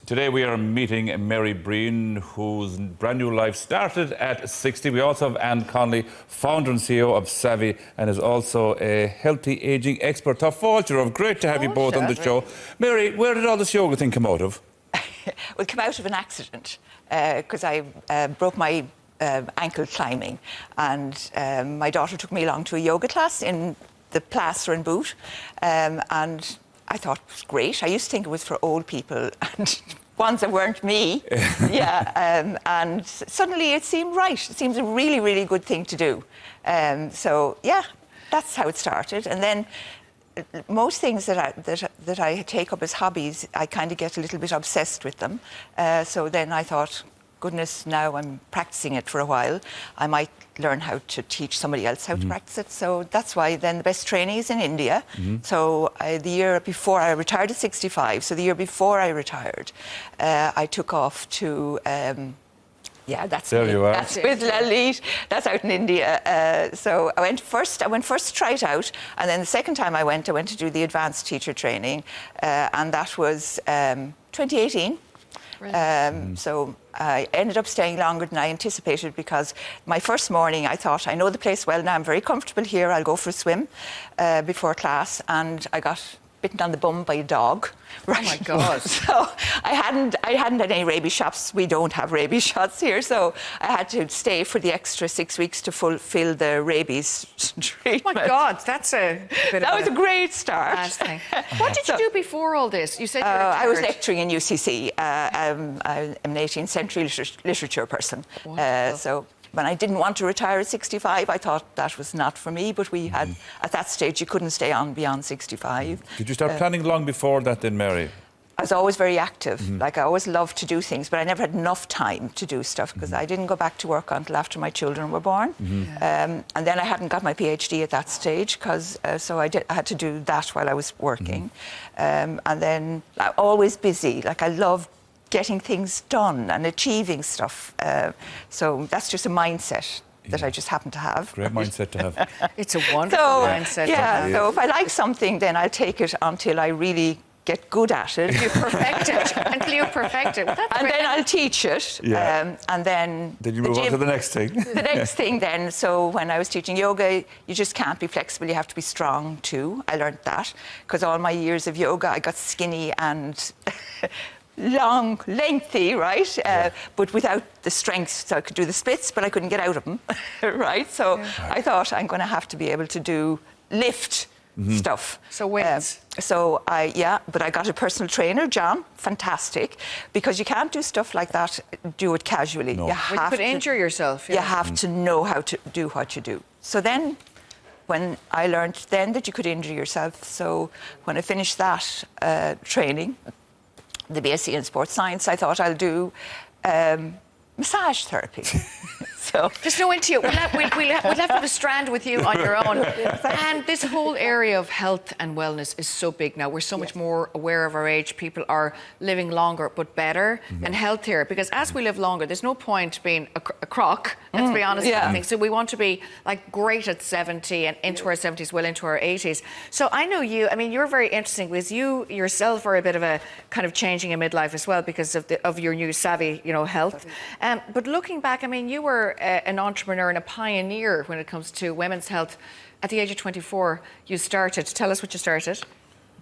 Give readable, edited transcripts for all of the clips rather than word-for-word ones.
Today we are meeting Mary Breen, whose brand new life started at 60. We also have Anne Connolly, founder and CEO of Savvy, and is also a healthy ageing expert. Tá fáilte, great to have you both on the show. Mary, where did all this yoga thing come out of? Well, it came out of an accident because I broke my ankle climbing, and my daughter took me along to a yoga class in the plaster and boot, and I thought it was great. I used to think it was for old people and ones that weren't me. And suddenly it seemed right. It seems a really, really good thing to do. So yeah, that's how it started. And then most things that I take up as hobbies, I kind of get a little bit obsessed with them. So then I thought, goodness, now I'm practicing it for a while, I might learn how to teach somebody else how to practice it. So that's why then the best training is in India. So the year before I retired at 65, so the year before I retired, I took off to, yeah, that's there you are. That's with Lalit. That's out in India. So I went first to try it out, and then the second time I went to do the advanced teacher training, and that was 2018. So I ended up staying longer than I anticipated, because my first morning I thought, I know the place well now, I'm very comfortable here, I'll go for a swim before class, and I got bitten on the bum by a dog. Right. Oh my God. So I hadn't had any rabies shots. We don't have rabies shots here, so I had to stay for the extra 6 weeks to fulfill the rabies treatment. Oh my God, that's a bit That was a great start. thing. What did you do before all this? You said you were retired. I was lecturing in UCC. I'm an 18th century literature person. So when I didn't want to retire at 65, I thought that was not for me, but we had, at that stage, you couldn't stay on beyond 65. Did you start planning long before that then, Mary? I was always very active. Like, I always loved to do things, but I never had enough time to do stuff, because I didn't go back to work until after my children were born. And then I hadn't got my PhD at that stage, because so I had to do that while I was working. And then I'm always busy. Like, I love getting things done and achieving stuff. So that's just a mindset that I just happen to have. Great mindset to have. It's a wonderful mindset. Yeah, so if I like something, then I'll take it until I really get good at it. You perfect it until you perfect it. Well, and then I'll teach it. Yeah. And then you move on to the next thing. The next thing then, so when I was teaching yoga, you just can't be flexible, you have to be strong too. I learned that, because all my years of yoga, I got skinny and long, lengthy, right? But without the strength, so I could do the splits, but I couldn't get out of them, right? So I thought, I'm going to have to be able to do lift stuff. So weights. But I got a personal trainer, John, fantastic, because you can't do stuff like that, do it casually. No. You have could injure yourself. You have to know how to do what you do. So then, when I learned then that you could injure yourself, so when I finished that training, the BSc in sports science, I thought I'll do massage therapy. So just no into you. We'll have to have a strand with you on your own. And this whole area of health and wellness is so big now. We're so much more aware of our age. People are living longer but better and healthier, because as we live longer, there's no point being a crock, let's be honest. I think. So we want to be like great at 70 and into our 70s, well into our 80s. So I know you, I mean, you're very interesting, because you yourself are a bit of a kind of changing in midlife as well, because of your new Savvy, health. But looking back, I mean, you were an entrepreneur and a pioneer when it comes to women's health. At the age of 24, you started. Tell us what you started.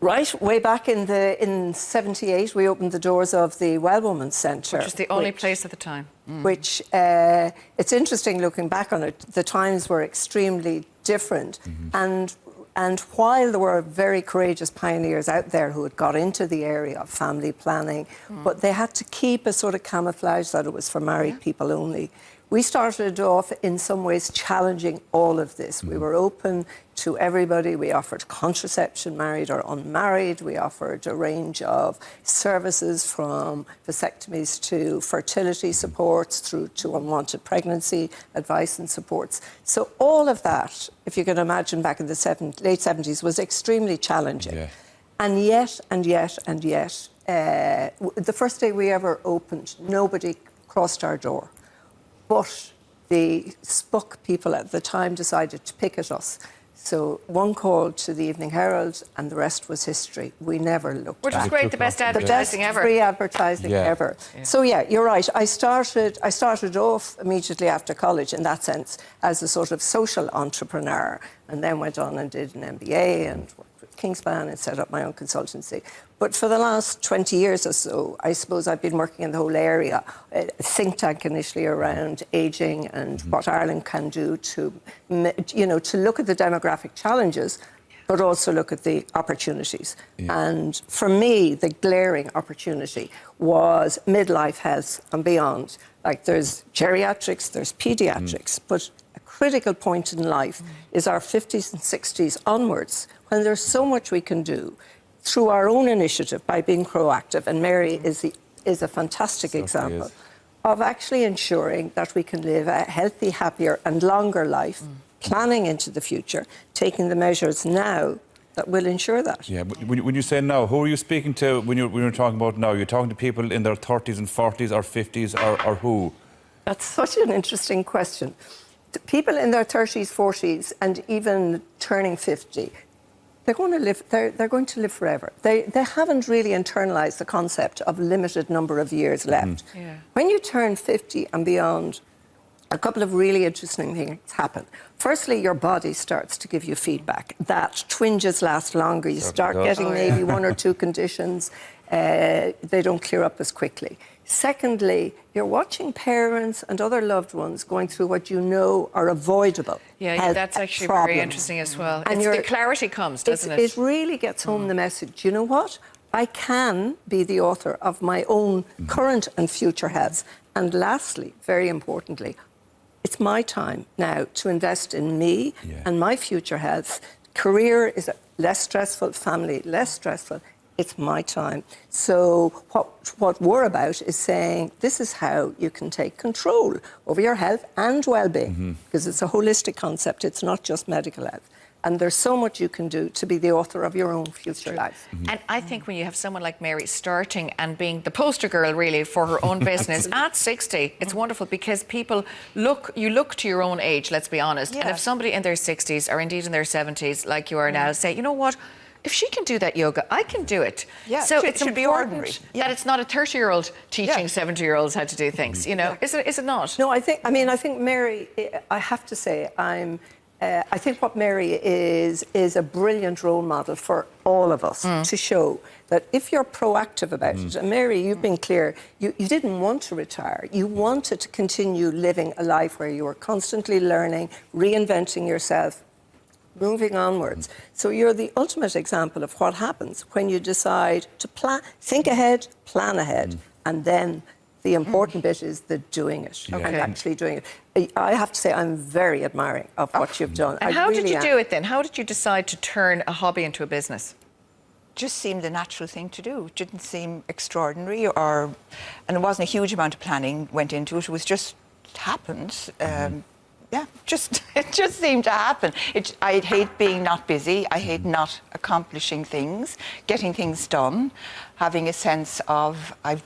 Right, way back in 78, we opened the doors of the Well Women's Centre. Which was the only place at the time. Which, it's interesting looking back on it, the times were extremely different. And while there were very courageous pioneers out there who had got into the area of family planning, but they had to keep a sort of camouflage that it was for married people only. We started off in some ways challenging all of this. We were open to everybody. We offered contraception, married or unmarried. We offered a range of services, from vasectomies to fertility supports through to unwanted pregnancy advice and supports. So all of that, if you can imagine, back in the late 70s, was extremely challenging. Yeah. And yet, the first day we ever opened, nobody crossed our door. But the Spock people at the time decided to picket us. So one call to the Evening Herald and the rest was history. We never looked Which is back. great, the best The best advertising ever. free advertising ever. So yeah, you're right. I started off immediately after college in that sense as a sort of social entrepreneur, and then went on and did an MBA and worked with Kingspan and set up my own consultancy. But for the last 20 years or so, I suppose I've been working in the whole area, a think tank initially around ageing and what Ireland can do to, to look at the demographic challenges, but also look at the opportunities. And for me, the glaring opportunity was midlife health and beyond. Like there's geriatrics, there's pediatrics, but a critical point in life is our 50s and 60s onwards, when there's so much we can do through our own initiative by being proactive. And Mary is a fantastic example of actually ensuring that we can live a healthy, happier and longer life, planning into the future, taking the measures now that will ensure that. Yeah, but when you say now, who are you speaking to when you're talking about now? You're talking to people in their 30s and 40s or 50s or who? That's such an interesting question. The people in their 30s, 40s and even turning 50, they're going to live. They're going to live forever. They haven't really internalised the concept of limited number of years left. When you turn 50 and beyond, a couple of really interesting things happen. Firstly, your body starts to give you feedback that twinges last longer. You start getting maybe one or two conditions. They don't clear up as quickly. Secondly, you're watching parents and other loved ones going through what you know are avoidable. Yeah, that's actually very interesting as well. And the clarity comes, doesn't it? It really gets home the message. You know what? I can be the author of my own current and future health. And lastly, very importantly, it's my time now to invest in me and my future health. Career is less stressful, family less stressful. It's my time. So what we're about is saying this is how you can take control over your health and well-being, because it's a holistic concept. It's not just medical health. And there's so much you can do to be the author of your own future life. And I think when you have someone like Mary starting and being the poster girl, really, for her own business at 60, it's wonderful because people look to your own age, let's be honest. And if somebody in their 60s or indeed in their 70s, like you are now, say, you know what? If she can do that yoga, I can do it. Yeah, so it should be ordinary. That it's not a 30-year-old teaching 70-year-olds how to do things. You know, is it not? No, I think Mary. I have to say, I think what Mary is a brilliant role model for all of us to show that if you're proactive about it. And Mary, you've been clear. You didn't want to retire. You wanted to continue living a life where you were constantly learning, reinventing yourself, moving onwards. So you're the ultimate example of what happens when you decide to think ahead, plan ahead, and then the important bit is the doing it and actually doing it. I have to say I'm very admiring of what you've done. And how did you do it then? How did you decide to turn a hobby into a business? Just seemed the natural thing to do. It didn't seem extraordinary and it wasn't a huge amount of planning went into it. It was just happened. It just seemed to happen. I hate being not busy. I hate not accomplishing things, getting things done, having a sense of I've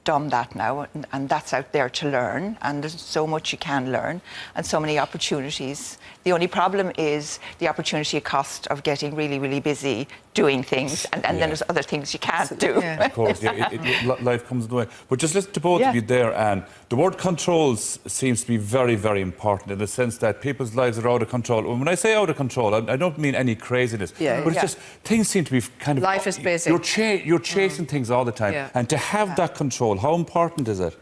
done that now and that's out there to learn, and there's so much you can learn and so many opportunities. The only problem is the opportunity cost of getting really, really busy doing things, and then there's other things you can't do. Of course, life comes in the way. But just listen to both of you there, Anne. The word controls seems to be very, very important in the sense that people's lives are out of control. When I say out of control, I don't mean any craziness, but it's just things seem to be kind of... Life is busy. You're chasing things all the time. And to have that control, how important is it?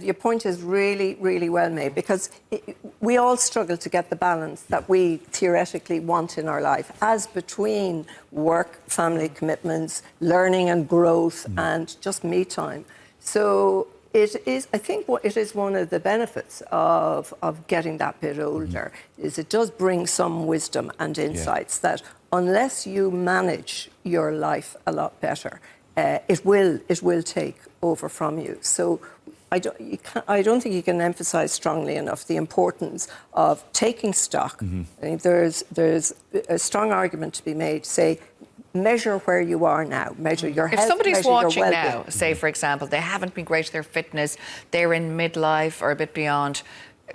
Your point is really, really well made, because we all struggle to get the balance that we theoretically want in our life, as between work, family commitments, learning and growth, and just me time. So I think it is one of the benefits of getting that bit older, is it does bring some wisdom and insights that unless you manage your life a lot better, it will take over from you. So I don't think you can emphasise strongly enough the importance of taking stock. I think there's a strong argument to be made, say, measure where you are now, measure your health, if somebody's measure your watching well-being. now, say, for example, they haven't been great at their fitness, they're in midlife or a bit beyond,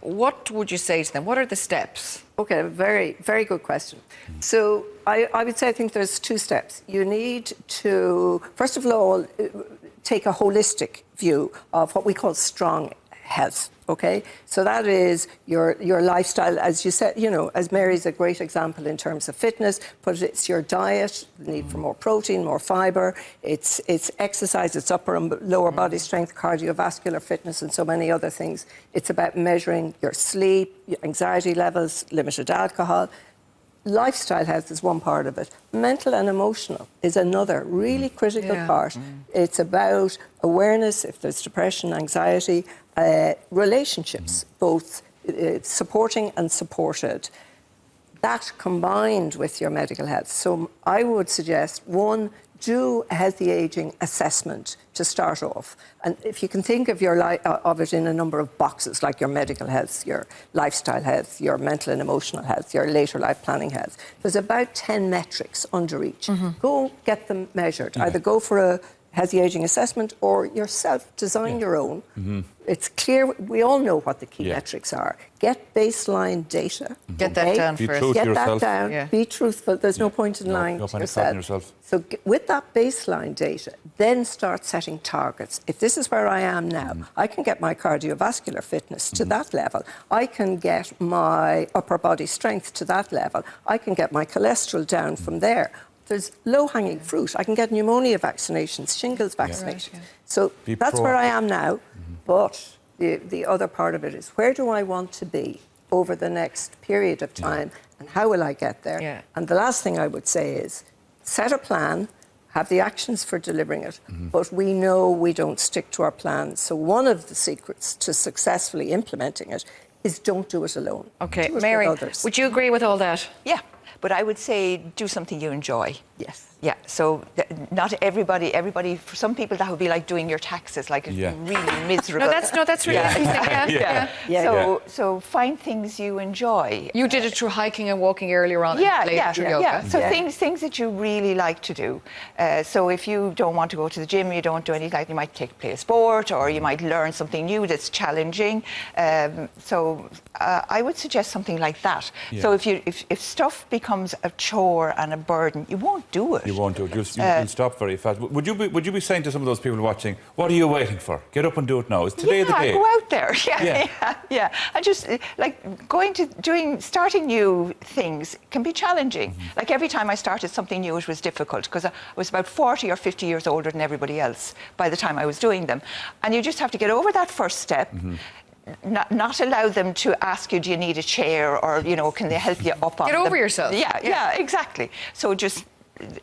what would you say to them? What are the steps? Okay, very, very good question. So I would say I think there's 2 steps. You need to, first of all, take a holistic view of what we call strong health. Okay, so that is your lifestyle, as you said, as Mary's a great example in terms of fitness, but it's your diet, the need for more protein, more fibre, it's exercise, it's upper and lower body strength, cardiovascular fitness, and so many other things. It's about measuring your sleep, your anxiety levels, limited alcohol. Lifestyle health is one part of it. Mental and emotional is another really critical part. It's about awareness, if there's depression, anxiety, relationships, both supporting and supported. That combined with your medical health. So I would suggest, 1, do a healthy ageing assessment to start off. And if you can think of of it in a number of boxes, like your medical health, your lifestyle health, your mental and emotional health, your later life planning health, there's about 10 metrics under each. Go get them measured. Either go for a healthy ageing assessment or yourself design your own. It's clear, we all know what the key metrics are. Get baseline data. Get that down Be first. true to Get yourself. that down. Be truthful. There's no point in lying no to point in copying yourself. yourself. So with that baseline data, then start setting targets. If this is where I am now, I can get my cardiovascular fitness to that level. I can get my upper body strength to that level. I can get my cholesterol down from there. There's low-hanging fruit. I can get pneumonia vaccinations, shingles vaccinations. So that's where I am now. But the other part of it is, where do I want to be over the next period of time, and how will I get there? And the last thing I would say is, set a plan, have the actions for delivering it, but we know we don't stick to our plans. So one of the secrets to successfully implementing it is don't do it alone. Okay, Do it with Mary, others. would you agree with all that? Yeah, but I would say do something you enjoy. Yes. Yeah, so not everybody, for some people that would be like doing your taxes, like it's really miserable. No, that's really interesting. So find things you enjoy. You did it through hiking and walking earlier on. and later through yoga. So things that you really like to do. So if you don't want to go to the gym, you don't do anything like, you might play a sport, or you might learn something new that's challenging. So I would suggest something like that. So if stuff becomes a chore and a burden, you won't do it. You won't do it. You'll stop very fast. Would you be saying to some of those people watching, what are you waiting for? Get up and do it now. Is today the day? Go out there. And just like starting new things can be challenging. Like every time I started something new, it was difficult because I was about 40 or 50 years older than everybody else by the time I was doing them. And you just have to get over that first step. Not allow them to ask you, do you need a chair, or can they help you up on Get over yourself. Yeah, exactly. So just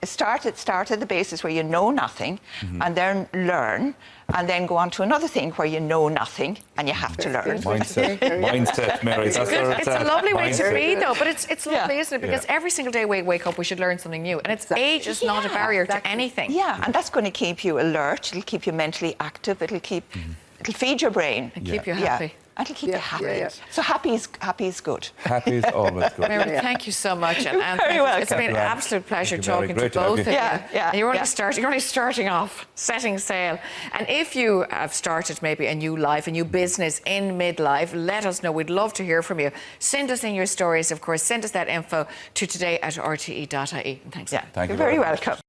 start at the basis where you know nothing, and then learn, and then go on to another thing where you know nothing and you have to learn. Mindset, Mary. That's where It's a lovely way to be, though, but it's lovely, isn't it? Because Yeah. every single day we wake up, we should learn something new. And age is not a barrier to anything. Yeah, and that's going to keep you alert. It'll keep you mentally active. It'll feed your brain. And keep you happy. And it'll keep you happy. So happy is good. Happy is always good. Mary, thank you so much. And very welcome. It's been an absolute pleasure Thank you, Mary. talking to Great to have both you. of you. Yeah. And you're only starting off, setting sail. And if you have started maybe a new life, a new business in midlife, let us know. We'd love to hear from you. Send us in your stories, of course. Send us that info to today@rte.ie. Thanks. Yeah, Thank you you're very very much. welcome.